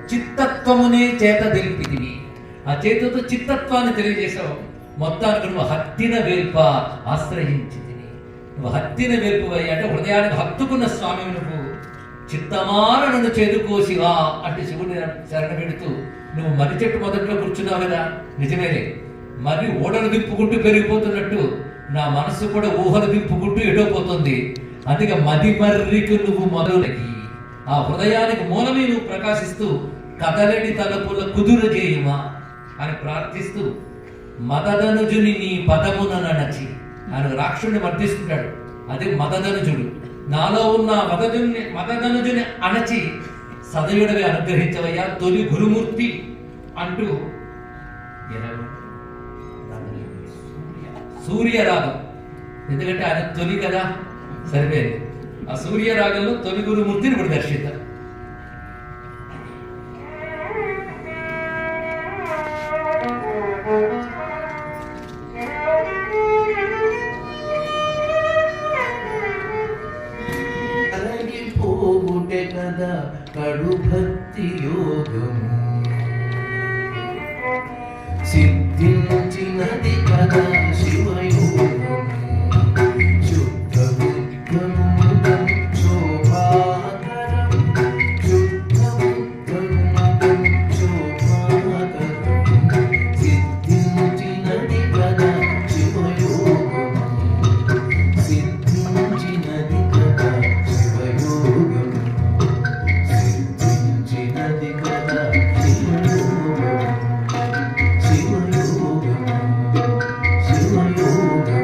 చిత్తత్వమునే చేత తెలిపితివి. ఆ చేతుతో చిత్తత్వాన్ని తెలియజేశావు. మొత్తానికి నువ్వు హత్తిన వేల్ప ఆశ్రయించి తిని, నువ్వు హత్తిన వేల్పువై అంటే హృదయానికి హత్తుకున్న స్వామి నువ్వు. చిత్తమాన నన్ను చేదుకోసివా అంటే శివుని శరణ పెడుతూ నువ్వు మర్రి చెట్టు మొదట్లో కూర్చున్నావు కదా, నిజమేలే. మరి ఓడలు దింపుకుంటూ పెరిగిపోతున్నట్టు నా మనస్సు కూడా ఊహలు దింపుకుంటూ ఎడోపోతుంది. అందుకే మది మర్రికి నువ్వు మొదలకి ఆ హృదయానికి మూలమే నువ్వు ప్రకాశిస్తూ కదలడి తలపుల కుదుర చేయుమా అని ప్రార్థిస్తూ మదధనుజుని నీ పదమున నడచి ఆయన రాక్షుడిని మర్దిస్తుంటాడు. అదే మదధనుజుడు. నాలో ఉన్న మదధనుజుని అణచి సదయుడవి అనుగ్రహించవయ్యా తొలి గురుమూర్తి అంటూ సూర్యరాగం. ఎందుకంటే ఆయన తొలి కదా, సరిపోయింది. ఆ సూర్యరాగంలో తొలి గురుమూర్తిని ఇప్పుడు దర్శిద్దాం. పోగుటే కదా కడు భక్తి యోగము, సిద్ధించినది కదా శివయోగము. శుద్ధ బుద్ధముదం శోభాకరం, శుద్ధ బుద్ధముదం శోభాకరం, సిద్ధించినది కదా శివయోగము, సిద్ధించినది కదా శివయోగము, సిద్ధించినది కదా శివయోగము, శివయోగము, శివయోగము.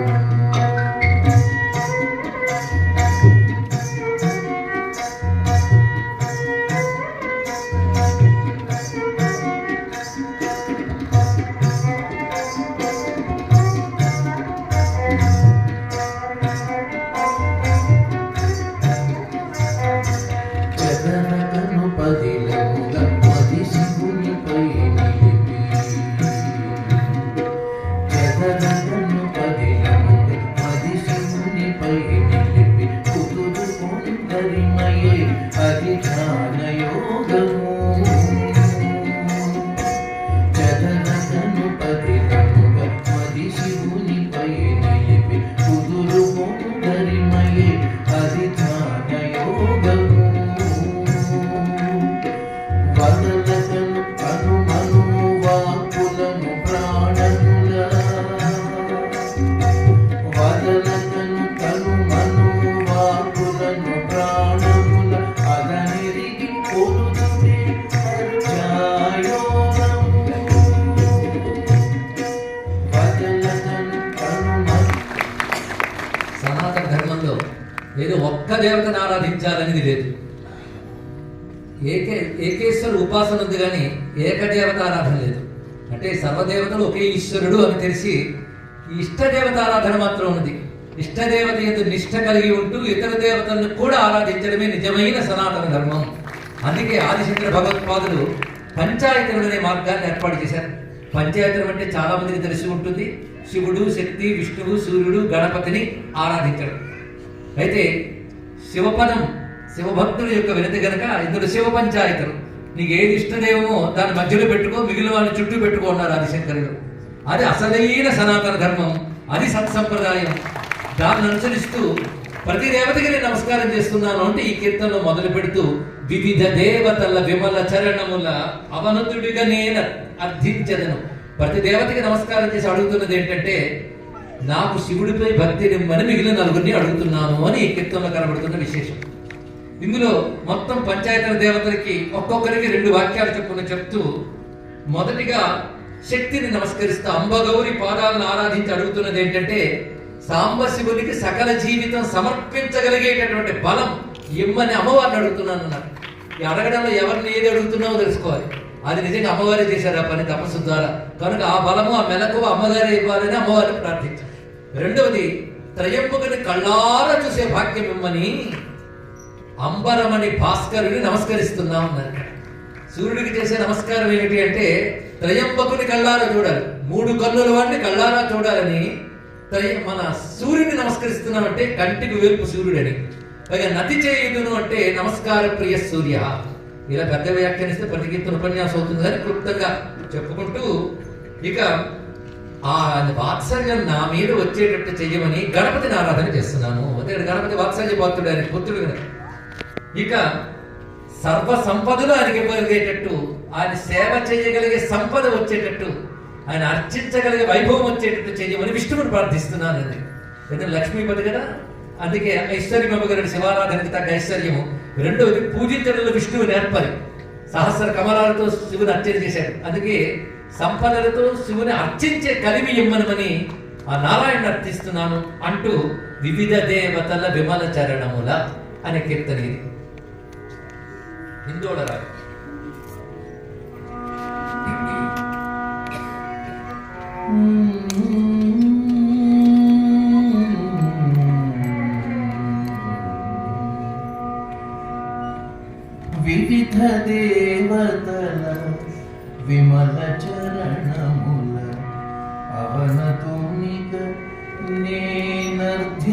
జగనకను పదిలముల పది శివునిపై నిలిపి, జగనకను పదిలముల పది శివునిపై నిలిపి, కుదురు కొందరిమయే అది ధ్యానయోగము. జగనకను పదిలముల పది శివునిపై నిలిపి, కుదురు కొందరిమయే అది ధ్యానయోగము. వదలకను కనుమను వాక్కులను ప్రాణముల, వదలకను కనుమను వాక్కులను ప్రాణముల, అదనిరిగి కొలుచుటే అర్చాయోగము. వదలకను కనుమను. సనాతన ధర్మంలో ఏదో ఒక్క దేవతను ఆరాధించాలనేది లేదు. ఏకేశ్వర ఉపాసన ఉంది కానీ ఏకదేవత ఆరాధన లేదు. అంటే సర్వదేవతలు ఒకే ఈశ్వరుడు అని తెలిసి ఇష్టదేవత ఆరాధన మాత్రం ఉంది. ఇష్టదేవత యందు నిష్ఠ కలిగి ఉంటూ ఇతర దేవతలను కూడా ఆరాధించడమే నిజమైన సనాతన ధర్మం. అందుకే ఆదిశంకర భగవత్పాదులు పంచాయతనం అనే మార్గాన్ని ఏర్పాటు చేశారు. పంచాయతనం అంటే చాలా మందికి తెలిసి ఉంటుంది. శివుడు, శక్తి, విష్ణువు, సూర్యుడు, గణపతిని ఆరాధించడం. అయితే శివపదం శివభక్తుల యొక్క వినతి గనక ఇందులో శివ పంచాయతనం. నీకు ఏది ఇష్టదేవమో దాని మధ్యలో పెట్టుకో, మిగిలిన వాళ్ళని చుట్టూ పెట్టుకో అన్నారు ఆదిశంకరులు. అది అసలైన సనాతన ధర్మం, అది సత్సంప్రదాయం. దాన్ని అనుసరిస్తూ ప్రతి దేవతకి నేను నమస్కారం చేస్తున్నాను అంటే ఈ కీర్తనలో మొదలు పెడుతూ వివిధ దేవతల విమల చరణముల అవనతుడిగా నేను అర్థించదను. ప్రతి దేవతకి నమస్కారం చేసి అడుగుతున్నది ఏంటంటే నాకు శివుడిపై భక్తి నిమ్మని మిగిలిన నలుగురిని అడుగుతున్నాను అని ఈ కీర్తనలో కనబడుతున్న విశేషం. ఇందులో మొత్తం పంచాయతన దేవతలకి ఒక్కొక్కరికి 2 వాక్యాలు చెప్పుకుని చెప్తూ మొదటిగా శక్తిని నమస్కరిస్తూ అంబగౌరి పాదాలను ఆరాధించి అడుగుతున్నది ఏంటంటే సాంబశివునికి సకల జీవితం సమర్పించగలిగేటటువంటి బలం ఇమ్మని అమ్మవారిని అడుగుతున్నాను అన్నారు. ఈ అడగడంలో ఎవరిని ఏది అడుగుతున్నావో తెలుసుకోవాలి. అది నిజంగా అమ్మవారే చేశారు ఆ పని తపస్సు ద్వారా. కనుక ఆ బలము ఆ మెలకువ అమ్మగారే ఇవ్వాలని అమ్మవారిని ప్రార్థించారు. రెండవది త్రయంబకుని కళ్ళారా చూసే భాగ్యం ఇమ్మని అంబరమణి భాస్కరుని నమస్కరిస్తున్నాం అన్నారు. సూర్యుడికి చేసే నమస్కారం ఏమిటి అంటే త్రయంబకుని కళ్ళారా చూడాలి, 3 కన్నుల వాడిని కళ్ళారా చూడాలని మన సూర్యుడిని నమస్కరిస్తున్నామంటే కంటికి వేల్పు సూర్యుడని. పైగా నతి చేయుదును అంటే నమస్కార ప్రియ సూర్య. ఇలా పెద్ద వ్యాఖ్యానిస్తే ప్రతి కీర్తన ఉపన్యాసం అవుతుంది కానీ క్లుప్తంగా చెప్పుకుంటూ ఇక ఆ వాత్సల్యం నా మీద వచ్చేటట్టు చెయ్యమని గణపతిని ఆరాధన చేస్తున్నాను. అదే గణపతి వాత్సల్య పాత్రుడు, ఆయన పుత్రుడు కనుక. ఇక సర్వ సంపదలు ఆయనకి ఇవ్వగలిగేటట్టు, ఆయన సేవ చేయగలిగే సంపద వచ్చేటట్టు, ఆయన అర్చించగలిగే వైభవం వచ్చేటట్టు చెయ్యమని విష్ణువుని ప్రార్థిస్తున్నాను. ఎందుకంటే లక్ష్మీపతి కదా, అందుకే ఐశ్వర్యం ఇవ్వగలిగిన శివారాధనకి తగ్గ ఐశ్వర్యము. రెండవది పూజించడంలో విష్ణువు నేర్పరి, సహస్ర కమలాలతో శివుని అర్చన చేశాడు. అందుకే సంపదలతో శివుని అర్చించే కలిమి ఇమ్మనమని ఆ నారాయణ అర్థిస్తున్నాను అంటూ వివిధ దేవతల విమల చరణముల అనే కీర్తన ఇది. హిందోళరాలు వివిధ దేవతల విమల చరణముల అవనతునిక నేనర్థించెదను.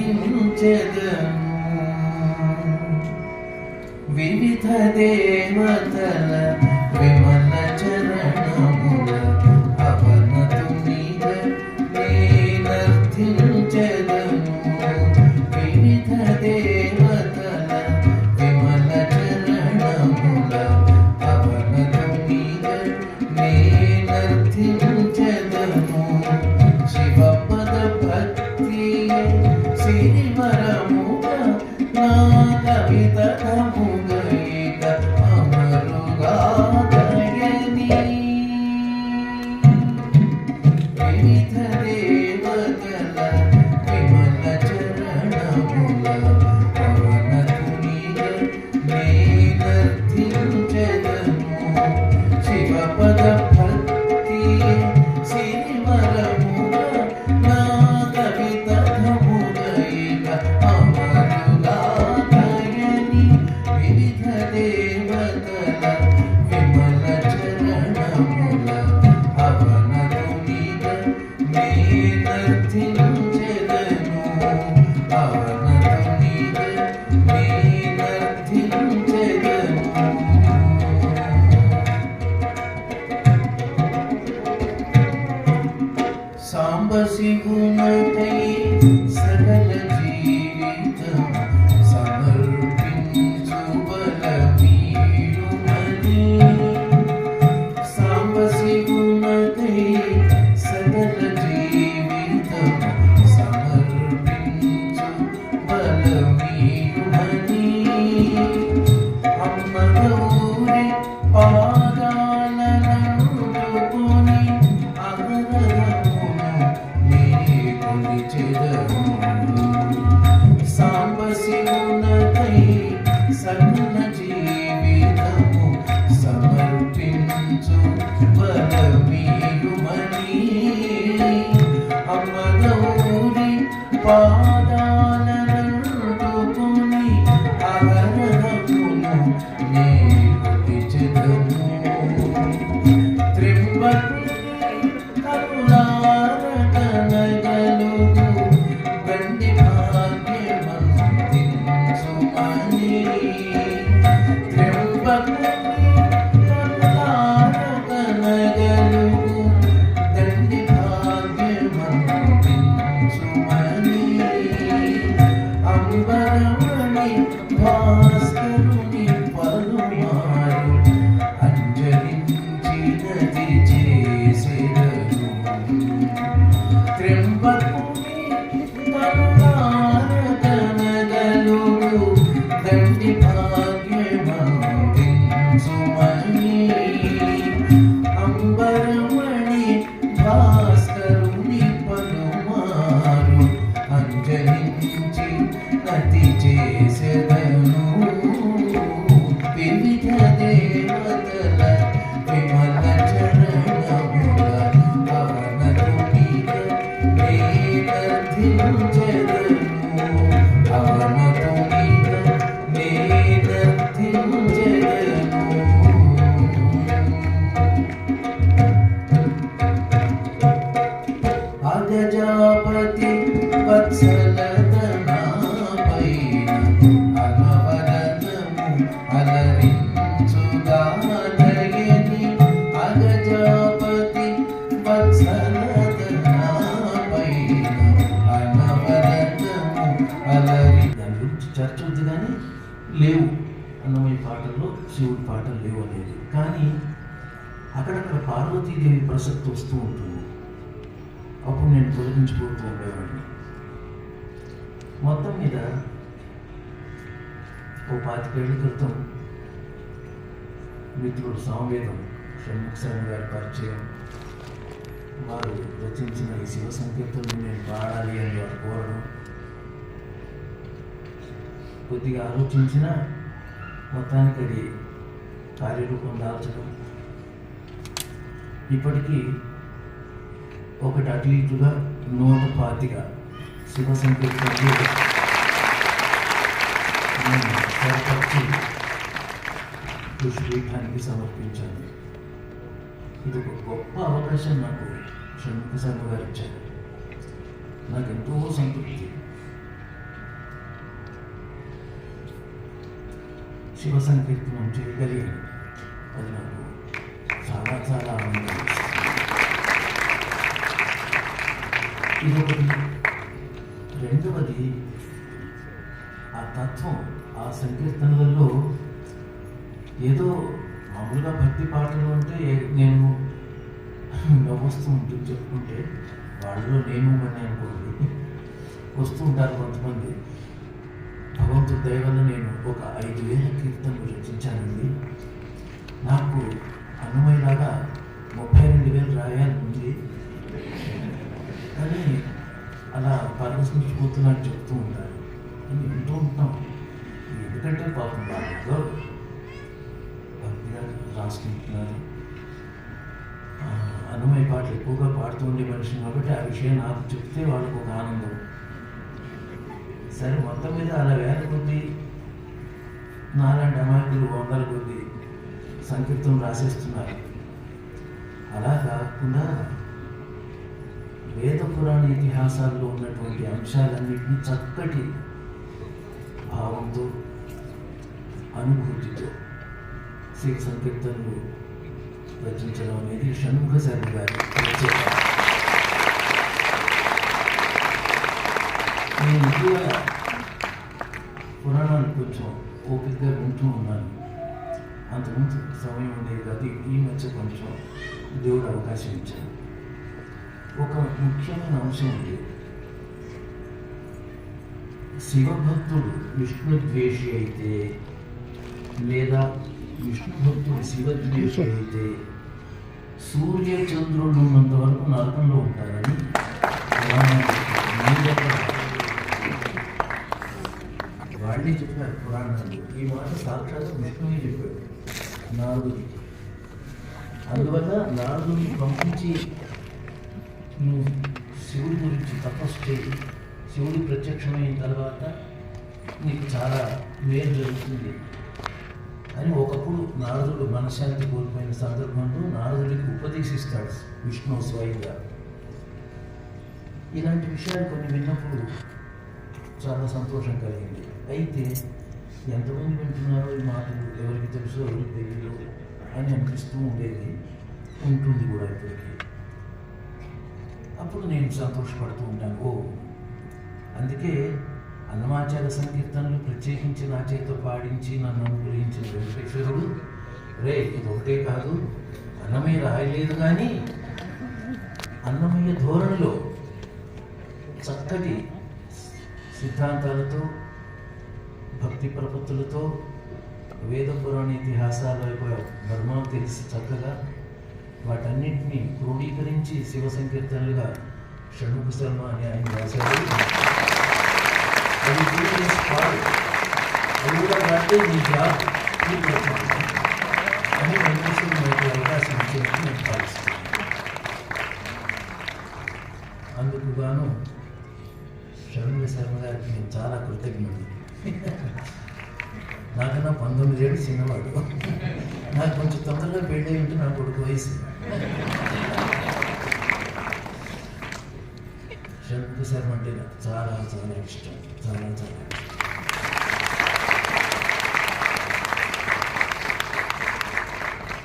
వివిధ దేవతల విమల చరణముల అవనతునిక నేనర్థించెదను. వివిధ దేవతల విమల చరణముల అవనతునిక నేనర్థించెదను. శివపద భక్తి శ్రీవరముగ నా కవిత ముగైక అమరుగాయని. వివిధ దేవతల విమల చరణముల అవనతునిక నేనర్థించెదను. శివపద భక్తి శ్రీవరముగ నా కవిత ముగైక అమరుగాయని. వివిధ దేవతల విమల చరణముల అవనతునిక నేనర్థించెదను. అవనతునిక నేనర్థించెదను. సాంబ శివునకై సకల జీవితం సమర్పించు బలమీయుమని. సాంబ శివునకై సకల జీవితం సమర్పించు బలమీయుమని. అమ్మ గౌరి పాదాలనందుకొని అగరమును నీ కొలిచెదను. సాంబ శివునకై సకల జీవితము సమర్పించు బలమీయుమని. అమ్మ గౌరి పాదాలనందుకొని అగరమును నీ కొలిచెదను. త్రింబకుని కరుణారకనగలుగు గండి భాగ్యమంతించుమని. త్రింబకుని కరుణారకనగలుగు గండి భాగ్యమంతించుమని. అంబరమణి భాస్కరుని పలుమారు అంజలించినది చేసెదను. త్రింబకుని కరుణారకనగలుగు దండి భాగ్యమంతించుమని. అంబరమణి భాస్కరుని పలుమారు అంజలించి నతి చేసెదను. వివిధ దేవతల విమల చరణముల అవనతునిక నేనర్థించెదను. అవనతునిక నేనర్థించెదను. లేవు, అన్నమయ్య పాటల్లో శివుడి పాటలు లేవు అనేది. కానీ అక్కడక్కడ పార్వతీదేవి ప్రసక్తి వస్తూ ఉంటుంది. అప్పుడు నేను తొలగించిపోతూ ఉండేవాడిని. మొత్తం మీద ఓ 25 ఏళ్ల క్రితం మిత్రుడు సామవేదం షణ్ముఖ శర్మ గారి పరిచయం, వారు రచించిన ఈ శివ సంకీర్తనలు నేను పాడాలి అని వారు కోరడం, కొద్దిగా ఆలోచించిన మొత్తానికి అది కార్యరూపం దాల్చడం. ఇప్పటికీ ఒకటి అటు ఇటుగా 125 శివ సంకీర్తనలు నేను స్వరపరిచి కృష్ణపీఠానికి సమర్పించాను. ఇది ఒక గొప్ప అవకాశం నాకు షణ్ముఖ శర్మ గారు ఇచ్చారు. నాకు ఎంతో సంతృప్తి. శివ సంకీర్తనం చేయగలిగాను, అది నాకు చాలా చాలా ఆనందం. ఇదొకటి. రెండవది, ఆ తత్వం ఆ సంకీర్తనలలో ఏదో మామూలుగా భక్తి పాటలు అంటే నేను నవ్వొస్తూ ఉంటుంది చెప్పుకుంటే, వాళ్ళలో నేను అని అనుకోండి వస్తూ ఉంటారు కొంతమంది. భగవంతుడి దయ వల్ల నేను ఒక 5,000 కీర్తనలు రచించానండి. నాకు అన్నమయ్యలాగా 32,000 రాయాలనుంది, కానీ అలా పరవశించిపోతున్నట్టు చెప్తూ ఉంటారు అని వింటూ ఉంటాం. ఎందుకంటే పాపం బాగా భక్తిగా రాసుకుంటున్నారు. అన్నమయ్య పాటలు ఎక్కువగా పాడుతూ ఉండే మనిషిని కాబట్టి ఆ విషయం నాకు చెప్తే వాళ్ళకు ఒక ఆనందం. సరే, మొత్తం మీద అలా 1,000 కొద్ది నాలాంటి అమాయకులు 100 కొద్ది సంకీర్తనం రాసేస్తున్నారు. అలా కాకుండా వేద పురాణ ఇతిహాసాల్లో ఉన్నటువంటి అంశాలన్నింటినీ చక్కటి భావంతో అనుభూతితో శివ సంకీర్తనలు రచించడం అనేది షణ్ముఖ శర్మ గారి ప్రత్యేకత. నేను ఇటీవల పురాణాలు కొంచెం ఓపికగా వింటూ ఉన్నాను. అంతకుముందు సమయం ఉండేది కాదు, ఈ మధ్య కొంచెం దేవుడు అవకాశం ఇచ్చాను. ఒక ముఖ్యమైన అంశం ఉంది. శివభక్తుడు విష్ణుద్వేషి అయితే లేదా విష్ణుభక్తుడు శివద్వేషి అయితే సూర్య చంద్రుడు ఉన్నంత వరకు నరకంలో ఉంటారని వాళ్ళే చెప్పారు పురాణాలు. ఈ మాట సాక్షాత్ విష్ణువే చెప్పాడు నారదుడికి. అందువల్ల నారదుడిని పంపించి నువ్వు శివుడి గురించి తపస్సు చేయి, శివుడి ప్రత్యక్షమైన తర్వాత నీకు చాలా మేలు జరుగుతుంది అని ఒకప్పుడు నారదుడు మనశ్శాంతి కోల్పోయిన సందర్భంలో నారదుడికి ఉపదేశిస్తాడు విష్ణువు స్వయంగా. ఇలాంటి విషయాలు కొన్ని విన్నప్పుడు చాలా సంతోషం కలిగింది. అయితే ఎంతమంది వింటున్నారో ఈ మాటలు, ఎవరికి తెలుసో ఎవరికి తెలియదు అని అనిపిస్తూ ఉండేది, ఉంటుంది కూడా ఇప్పటికీ. అప్పుడు నేను సంతోషపడుతూ ఉంటాను. అందుకే అన్నమాచార్య సంకీర్తనలు ప్రత్యేకించి నా చేత పాడించి నన్ను అనుగ్రహించిన వెంకటేశ్వరుడు, రే ఇది ఒకటే కాదు, అన్నమయ్య రాయలేదు కానీ అన్నమయ్య ధోరణిలో చక్కటి సిద్ధాంతాలతో భక్తి ప్రపత్తులతో వేద పురాణ ఇతిహాసాల ధర్మాలు తెలిసి చక్కగా వాటన్నింటినీ క్రోడీకరించి శివ సంకీర్తనలుగా షణ్ముఖ శర్మ అని ఆయన రాశారు. అది పాడు, అది కూడా రాస్తే నీ జాబ్ అని వెంకటేశ్వరుడు నాకు అవకాశం ఇచ్చేందుకు నేను భావిస్తాను. అందుకు గాను షణ్ముఖ శర్మ గారికి నేను చాలా కృతజ్ఞుడు. నాకన్నా 19 ఏళ్ళు చిన్నవాడు. నాకు కొంచెం తొందరగా పెళ్ళి ఉంటే నా కొడుకు వయసు. షణ్ముఖ శర్మ అంటే నాకు చాలా చాలా ఇష్టం, చాలా చాలా ఇష్టం.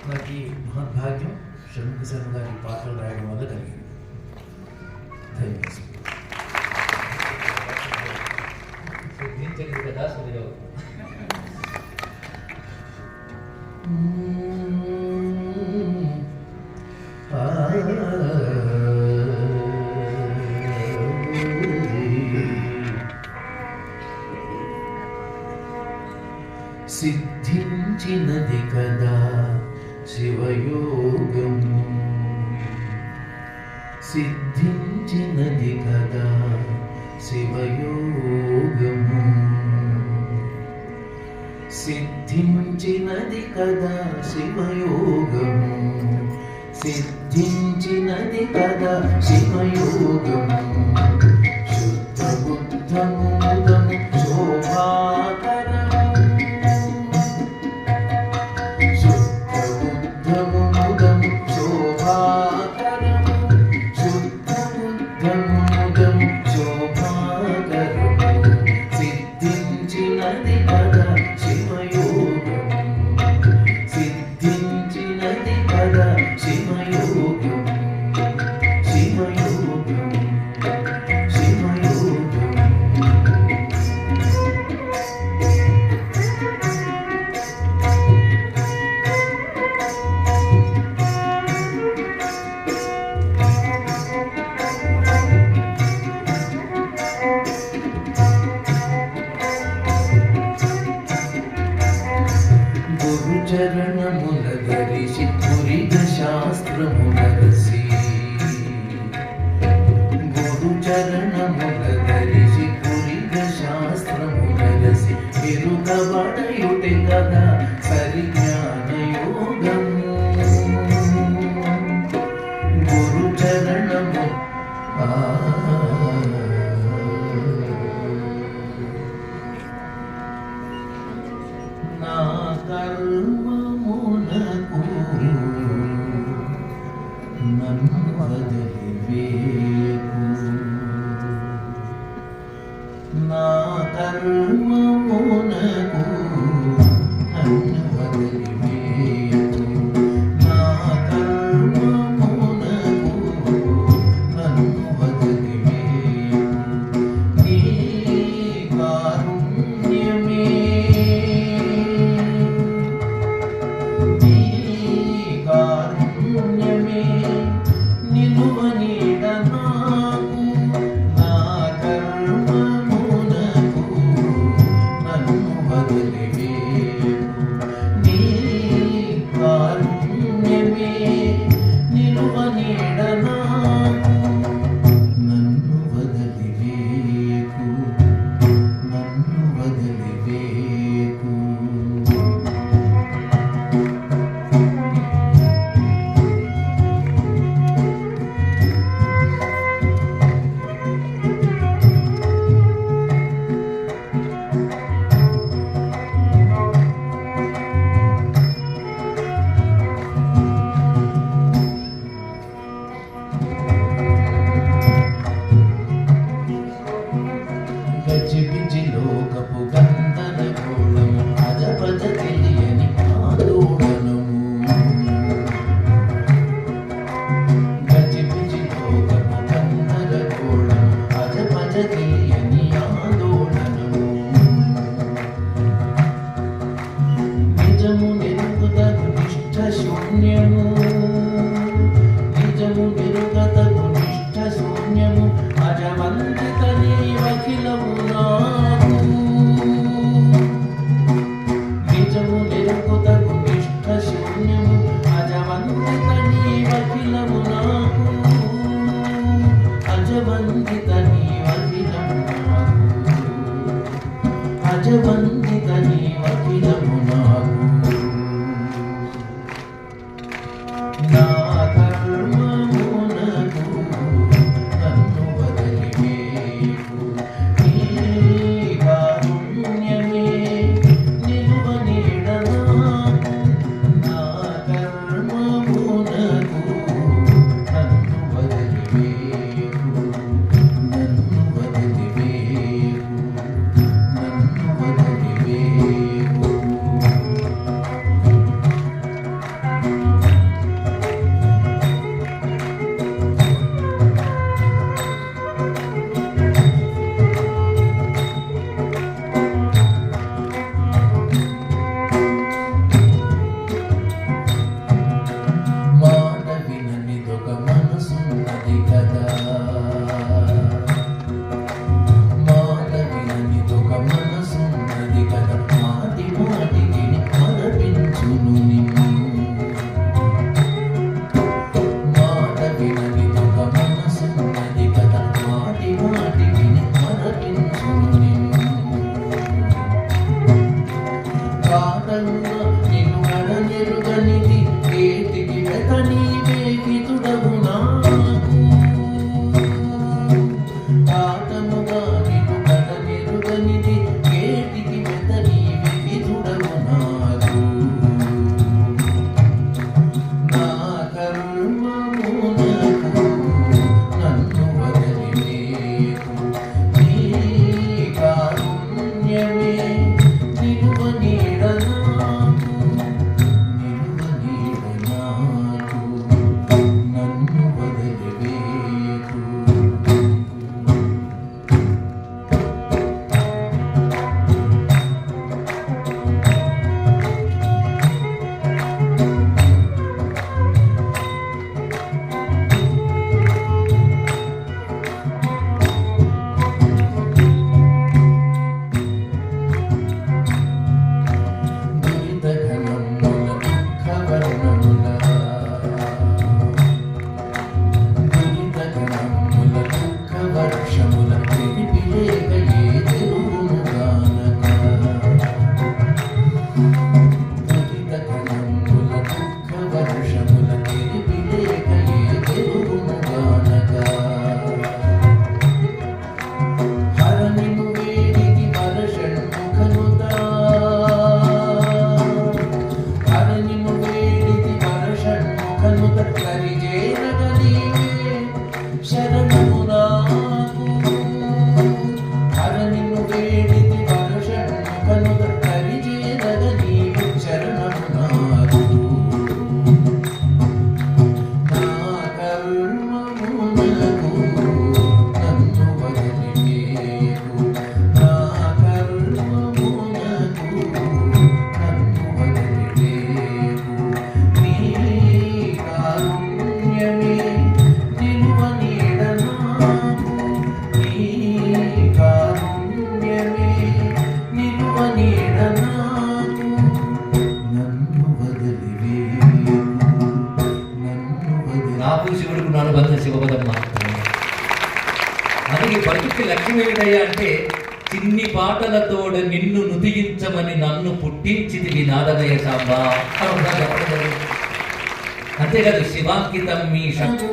నాకు ఈ మహద్భాగ్యం షణ్ముఖ శర్మ గారి పాటలు రాయడం వల్ల కలిగింది. ధన్యవాదాలు. సిద్ధించలేదు కదా సుఖయోగం. సిద్ధించినది కదా శివయోగము, సిద్ధించినది కదా శివయోగము, సిద్ధించినది కదా శివయోగము, సిద్ధించినది కదా శివయోగము. శుద్ధ బుద్ధము ముదము శోభాకరము, శుద్ధ బుద్ధము ముదము శోభాకరము, శుద్ధ బుద్ధము ముదము శోభాకరము. సిద్ధించినది కదా శివయోగము, సిద్ధించినది కదా శివయోగము, శివయోగము, శివయోగము. గురుచరణముల ధరిసి పురిద శాస్త్రముల రసి, గురుచరణముల ధరిసి పురిద శాస్త్రముల రసి. ఎరుగబడయుటే కదా సరిజ్ఞాన యోగము, గురుచరణము నా కర్మమునకు నన్ను వదిలివేయకు, నా కర్మమునకు నన్ను వదిలివేయకు, నా కర్మమునకు నన్ను వదిలివేయకు. నీ కారుణ్యమే, నీ కారుణ్యమే నిలువ నీడ నాకు, నా కర్మమునకు నన్ను వదిలివేయకు. నీ కారుణ్యమే నిలువ నీడ నాకు, నన్ను వదిలివేయకు, నన్ను వదిలివేయకు. ఉన్నది కదా మాట విననిదొక మనసున్నది కదా మాటి మాటికి మరపించును నిన్ను మాట విననిదొక మనసున్నది కదా మాటి మాటికి మరపించును నిన్ను కాదంగా నిన్ను నడనెరుగనిది ఏటికి వెత నీవే వితుడవు నాకు కాదముగా నిన్ను నడనెరుగనిది ఏటికి వెత నీవే వితుడవు నాకు నా కర్మమునకు నన్ను వదిలివేకు నీ కారుణ్యమే నిలువ నీడ నాకు నిలువ నీడ నాకు నన్ను వదిలివేకు దురితఘనముల దుఃఖవర్ణముల దురితఘనముల దుఃఖవర్షముల తెలిపిలేక ఏ తెరువును గానక దురితఘనముల దుఃఖవర్షముల తెలిపిలేక ఏ తెరువును గానక హరనిను వేడికి పరషణ్ముఖనుదా హరనిను వేడికి పరషణ్ముఖనుద కరిజేరగ నీవే శరణము నాకు హరనిను వేడికి పరషణ్ముఖనుద కరిజేరగ నీవే శరణము నాకు నా కర్మమునకు నన్ను వదిలివేకు నా కర్మమునకు నన్ను వదిలివేకు నీ కారుణ్యమే నిలువ నీడ నాకు నీ కారుణ్యమే నిలువ నీడ నాకు నన్ను వదిలివేకు నన్ను వదిలి నాకు శివుడికి అనుబంధ శివపదం మాత్రమే. అందుకే బతుకి లక్ష్యం ఏమిటయ్యా అంటే చిన్ని పాటలతోడు నిన్ను నుతియించమని నన్ను పుట్టించిది నాదమయ సాంబా అని ఒకసారి చెప్పడం జరిగింది. అంతేకాదు శివాంకితం మీ శక్తి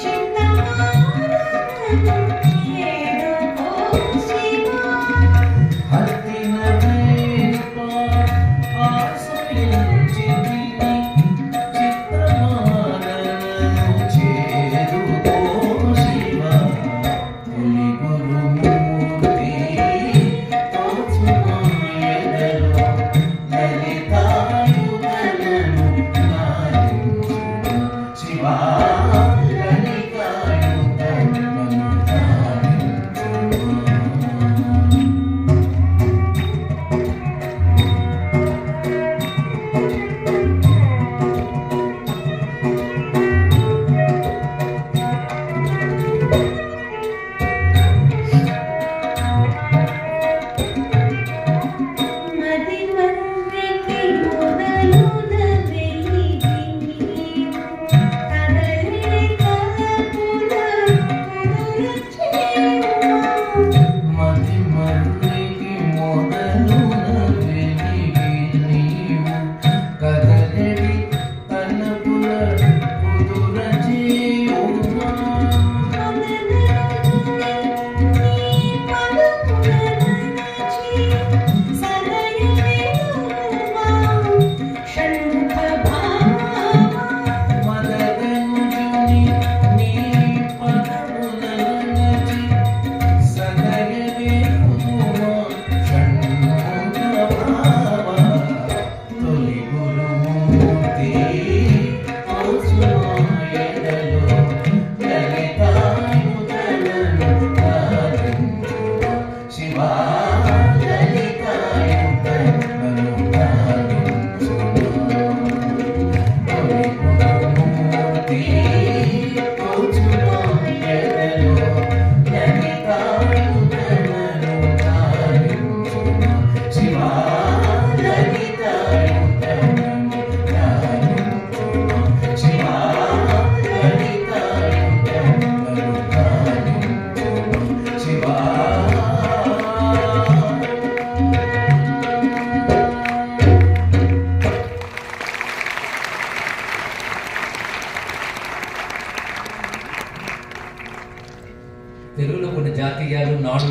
చిన్న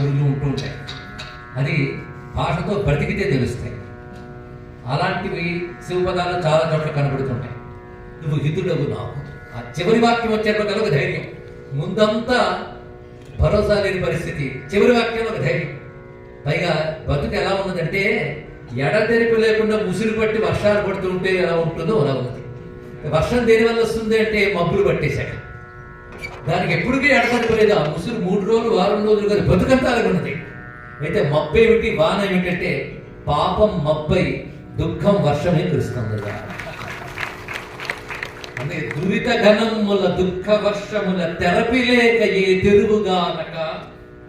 ఒడులు ఉంటూ ఉంటాయి. అది భాషతో బ్రతికితే తెలుస్తాయి. అలాంటివి శివపదాలు చాలా చోట్ల కనబడుతుంటాయి. నువ్వు హితుడవు నాకు, ఆ చివరి వాక్యం వచ్చేటప్పుడు ఒక ధైర్యం. ముందంతా భరోసా లేని పరిస్థితి, చివరి వాక్యం ఒక ధైర్యం. పైగా బతుకు ఎలా ఉన్నదంటే ఎడతెరిపి లేకుండా ముసురు పట్టి వర్షాలు పడుతూ ఉంటే ఎలా ఉంటుందో అలా ఉన్నది. వర్షం దేనివల్ల వస్తుంది అంటే మబ్బులు పట్టేశాక దానికి ఎప్పటికీ ఎడతెరిపి లేదు. ఆ ముసురు 3 రోజులు 6 రోజులు కదా బతుకంతా అలాగే ఉన్నది. అయితే మబ్బు ఏమిటి, వాన ఏమిటంటే పాపం మబ్బై దుఃఖం వర్షమే కురుస్తుంది. అంటే దురిత ఘనముల దుఃఖ వర్షముల తెరపిలేక ఏ తెరువుగానక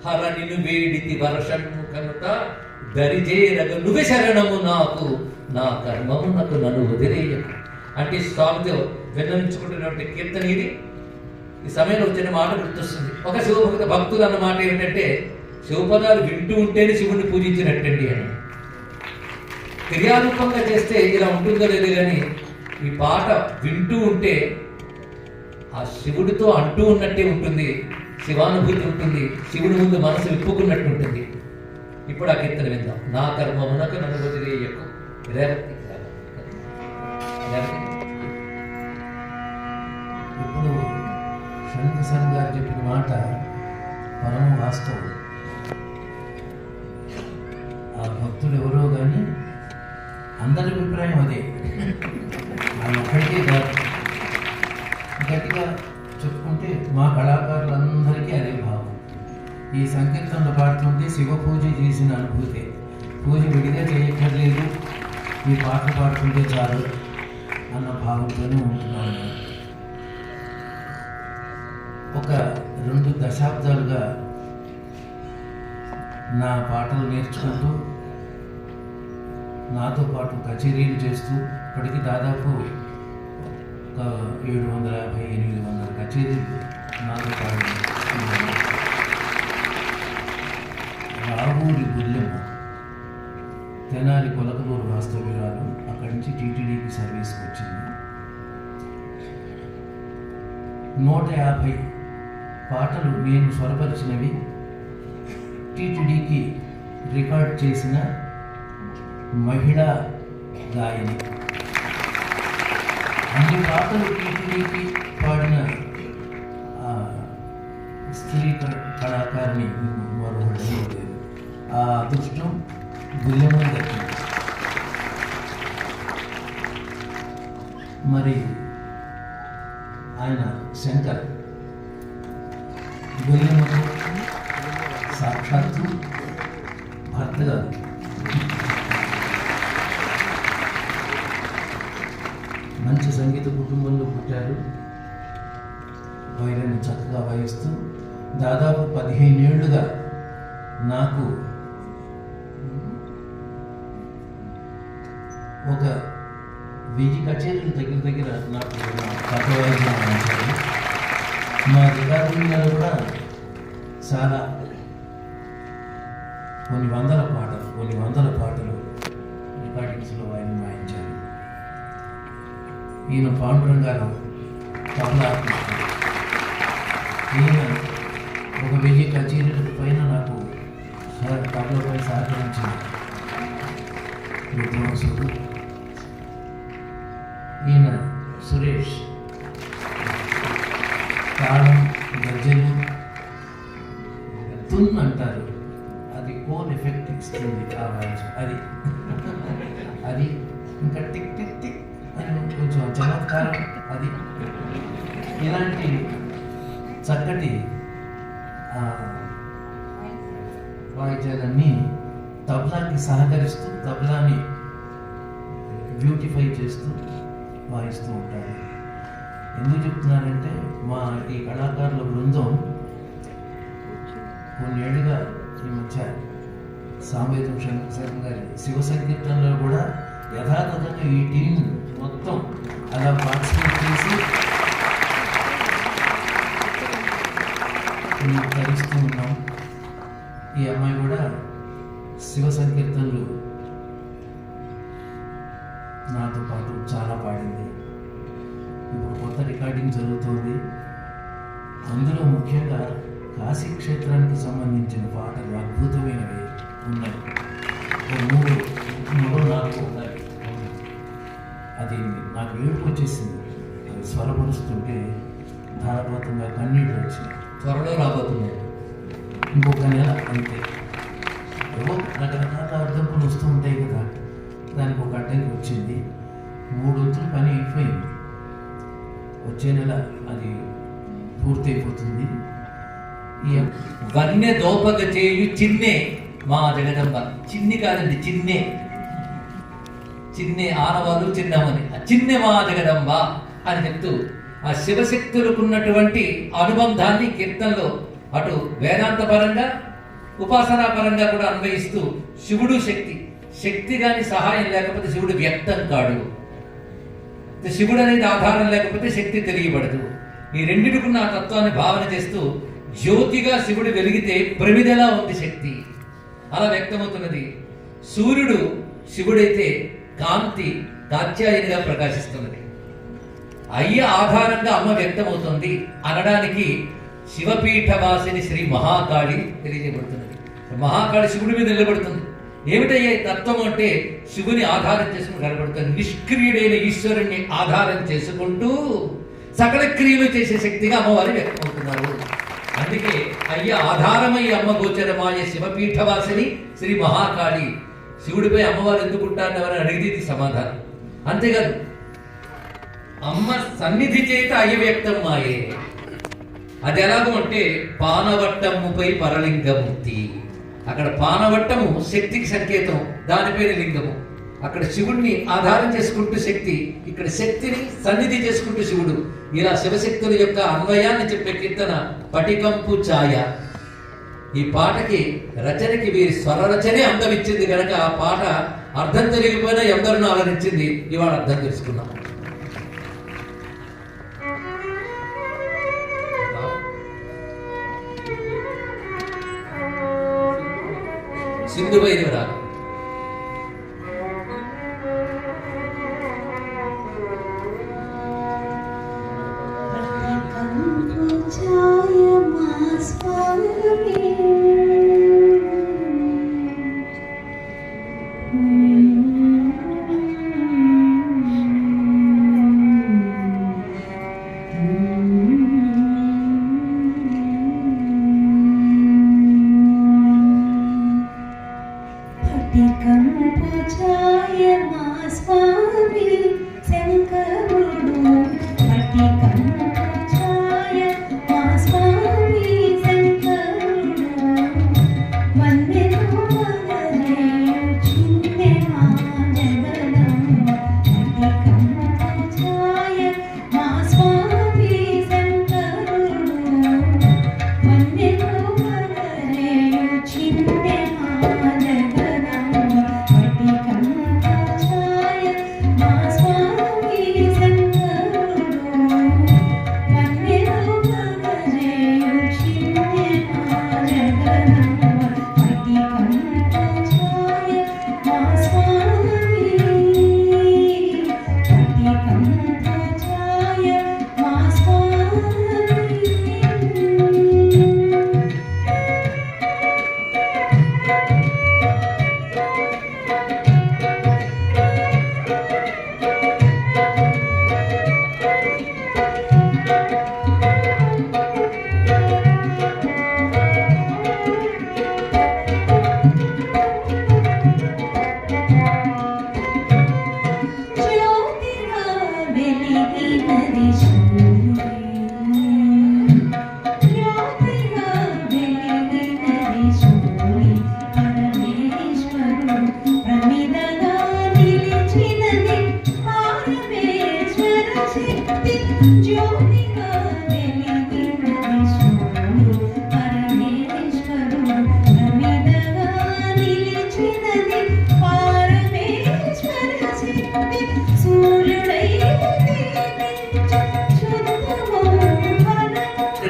హర నిన్ను వేడితి వర్షము కనుక దరిజేరగ నువ్వే శరణము నాకు, నా కర్మమునకు నన్ను వదిలేయకు అంటే స్వామితో విన్నవించుకుంటున్నటువంటి కీర్తన ఇది. ఈ సమయంలో వచ్చిన మాట గుర్తొస్తుంది. ఒక శివభక్త భక్తులు అన్న మాట ఏమిటంటే శివపదాలు వింటూ ఉంటేనే శివుణ్ణి పూజించినట్టండి అని. క్రియారూపంగా చేస్తే ఇలా ఉంటుందో లేదు, కానీ ఈ పాట వింటూ ఉంటే ఆ శివుడితో అంటూ ఉన్నట్టే ఉంటుంది, శివానుభూతి ఉంటుంది, శివుడి ముందు మనసు విప్పుకున్నట్టు ఉంటుంది. ఇప్పుడు ఆ కీర్తన విందాం. నా కర్మమునకు నన్ను వదిలేయకు. ఇప్పుడు షణ్ముఖ గారు చెప్పిన మాట పరమ వాస్తవం. ఆ భక్తులు ఎవరో కానీ అందరి అభిప్రాయం అదే, ఆయన ఒక్కడికే కాదు. గట్టిగా చెప్పుకుంటే మా కళాకారులందరికీ అదే భావం. ఈ సంకీర్తనలు పాడుతుంటే శివ పూజ చేసిన అనుభూతే. పూజ విడిగా చేయక్కర్లేదు, ఈ పాటలు పాడుతుంటే చాలు అన్న భావంతోనే ఉంటున్నాను. ఒక 2 దశాబ్దాలుగా నా పాటలు నేర్చుకుంటూ నాతో పాటు కచేరీలు చేస్తూ ఇప్పటికీ దాదాపు ఒక 750-800 కచేరీలు నాతో పాటు. రావూరి గుల్లెమ్మ తెనాలి కొలకలూరు వాస్తవ్యురాలు, అక్కడి నుంచి టీటీడీకి సర్వీస్కి వచ్చింది. 150 పాటలు నేను స్వరపరిచినవి టీటీడీకి రికార్డ్ చేసిన మహిళా గాయని. అన్ని పాటలు టీటీడీకి పాడిన స్త్రీ కళాకారిణి మరొకటి లేదు. ఆ అదృష్టం గుల్లెమ్మ దక్కింది. మరి ఆయన శంకర్ గుల్లెమ్మకు సాక్షాత్తు భర్తగా మంచి సంగీత కుటుంబంలో పుట్టారు. వైరని చక్కగా వాయిస్తూ దాదాపు 15 ఏళ్లుగా నాకు ఒక 1000 కచేరీలు దగ్గర నాకు కథవాయిద్యం అందించారు. మా రికార్డింగ్లో కూడా చాలా కొన్ని వందల పాటలు రికార్డింగ్స్లో ఆయన వాయించారు. ఈయన పాండురంగారావు తబలా, ఈయన ఒక 1000 కచేరీల పైన నాకు తబలాపై సహకరించిన విద్వాంసుడు. ఈయన సురేష్ తాళం గజ్జలు తున్ అంటారు, అది కోన్ ఎఫెక్ట్ ఇస్తుంది ఆ వాయిస్, అది ఇంకా టిక్ టిక్ టిక్ అని కొంచెం చమత్కారం. అది ఇలాంటి చక్కటి వాయిద్యాలన్నీ తబలాకి సహకరిస్తూ తబలాని బ్యూటిఫై చేస్తూ వాయిస్తూ ఉంటారు. ఎందుకు చెప్తున్నారంటే మా ఈ కళాకారుల బృందం కొన్నేళ్ళుగా ఈ మధ్య సాంబేతం శంకర్ గారి శివ సంకీర్తనలో కూడా యథాతథంగా ఈ టీం మొత్తం అలా పార్టిసిపేట్ చేసి ధరిస్తూ ఉన్నాం. ఈ అమ్మాయి కూడా శివ సంకీర్తనలు నాతో పాటు చాలా పాడింది. ఇప్పుడు కొత్త రికార్డింగ్ జరుగుతుంది. అందులో ముఖ్యంగా కాశీ క్షేత్రానికి సంబంధించిన పాటలు అద్భుతమైనవి ఉన్నాయి. ఒక మూడు నాలుగు ఉన్నాయి. అది నాకు ఏడుపు వచ్చేసింది. అది స్వరపరుస్తుంటే ధారాపాతంగా కన్నీళ్ళు వచ్చినాయి. త్వరలో రాబోతున్నాయి. ఇంకొక నెల అంతే. ఏవో రకరకాల అడ్డంకులు వస్తూ ఉంటాయి కదా, దానికి ఒక అడ్డంకి వచ్చింది. 3 వంతుల పని అయిపోయింది. వచ్చే నెల అది పూర్తయిపోతుంది. వన్య దోపగ చేయు చిన్నే మా జగదంబ. చిన్ని కాదండి, చిన్నే. చిన్నే ఆనవాళ్ళు చిన్నమని, చిన్నె మా జగదంబ అని చెప్తూ ఆ శివశక్తులకు ఉన్నటువంటి అనుబంధాన్ని కీర్తనలో అటు వేదాంత పరంగా ఉపాసనా పరంగా కూడా అన్వయిస్తూ శివుడు శక్తి గాని సహాయం లేకపోతే శివుడు వ్యక్తం కాడు. శివుడు అనేది ఆధారం లేకపోతే శక్తి తెలియబడదు. ఈ రెండిటికున్న ఆ తత్వాన్ని భావన చేస్తూ జ్యోతిగా శివుడు వెలిగితే ప్రమిదలా ఉంది శక్తి, అలా వ్యక్తమవుతున్నది. సూర్యుడు శివుడైతే కాంతి కాత్యాయనిగా ప్రకాశిస్తున్నది. అయ్య ఆధారంగా అమ్మ వ్యక్తమవుతుంది అనడానికి శివపీఠవాసిని శ్రీ మహాకాళి తెలియజేయబడుతున్నది. మహాకాళి శివుడి మీద నిలబడుతుంది. ఏమిటయ్యే తత్వం అంటే శివుని ఆధారం చేసుకుని కనబడుతుంది. నిష్క్రియుడైన ఈశ్వరుణ్ణి ఆధారం చేసుకుంటూ సకల క్రియలు చేసే శక్తిగా అమ్మవారి వ్యక్తమవుతున్నారు. అందుకే అయ్య ఆధారమై అమ్మ గోచరమాయ శివపీఠవాసిని శ్రీ మహాకాళి. శివుడిపై అమ్మవారు ఎందుకుంటారని ఎవరైనా అడిగితే ఇది సమాధానం. అంతేకాదు, అమ్మ సన్నిధి చేత అయ్య వ్యక్తం మాయే. అది ఎలాగో అంటే పానవట్టముపై పరలింగమూర్తి. అక్కడ పానవట్టము శక్తికి సంకేతం, దానిపైన లింగము. అక్కడ శివుడిని ఆధారం చేసుకుంటూ శక్తి, ఇక్కడ శక్తిని సన్నిధి చేసుకుంటూ శివుడు. ఇలా శివశక్తుల యొక్క అన్వయాన్ని చెప్పే కీర్తన పటికంపు ఛాయ. ఈ పాటకి రచనకి వీరి స్వర రచనే అందం ఇచ్చింది కనుక ఆ పాట అర్థం తెలియకపోయినా ఎందరినో ఆలోచించింది. ఇవాళ అర్థం తెలుసుకున్నాం. సింధు వైద్యం రాదు.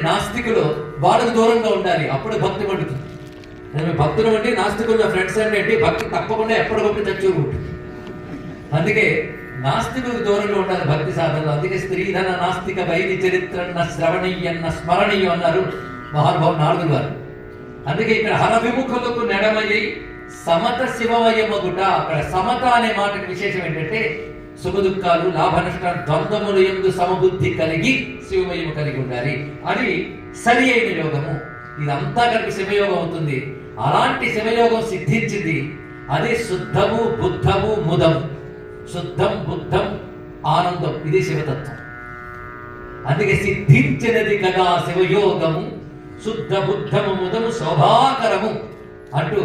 నాస్తికులు వాళ్ళకు దూరంగా ఉండాలి, అప్పుడు భక్తి పండుతుంది. నేను భక్తులు అంటే నాస్తికులు నా ఫ్రెండ్స్ అంటే భక్తి తప్పకుండా ఎప్పటికప్పుడు చచ్చి ఉంటుంది. అందుకే నాస్తికులకు దూరంగా ఉండాలి భక్తి సాధనలో. అందుకే స్త్రీధన నాస్తిక వైరి చరిత్రన్న శ్రవణీయన్న స్మరణీయం అన్నారు. మహానుభావుడు నారదులు వారు. అందుకే ఇక్కడ హర విముఖులకు నెడమయ్యి సమత శివమయమగుట. అక్కడ సమత అనే మాటకి విశేషం ఏంటంటే సుఖ దుఃఖాలు లాభ నష్టాలు ద్వంద్వములు యందు సమబుద్ధి కలిగి శివమయము కలిగి ఉండాలి. అది సరి అయిన యోగము. ఇదంతా కలిపి శివయోగం అవుతుంది. అలాంటి శివయోగం సిద్ధించింది. అదే శుద్ధము బుద్ధము ముదము. శుద్ధం బుద్ధం ఆనందం, ఇది శివతత్వం. అందుకే సిద్ధించినది కదా శివయోగము, శుద్ధ బుద్ధము ముదము శోభాకరము అంటూ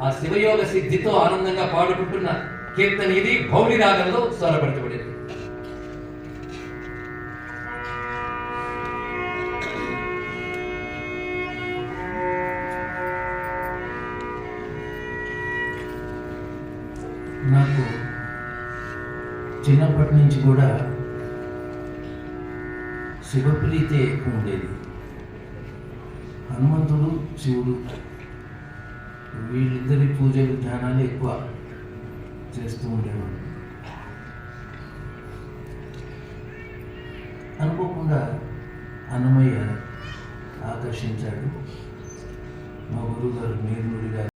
ఆ శివయోగ సిద్ధితో ఆనందంగా పాడుకుంటున్న కీర్తన ఇది. భౌళి రాగంలో స్వరపరచబడింది. నాకు చిన్నప్పటి నుంచి కూడా శివప్రీతి ఎక్కువ ఉండేది. హనుమంతుడు శివుడు వీళ్ళిద్దరి పూజలు ధ్యానాలు ఎక్కువ చేస్తూ ఉండేవాడు. అనుకోకుండా అన్నమయ్య ఆకర్షించాడు. మా గురువు గారు నీరుడి గారి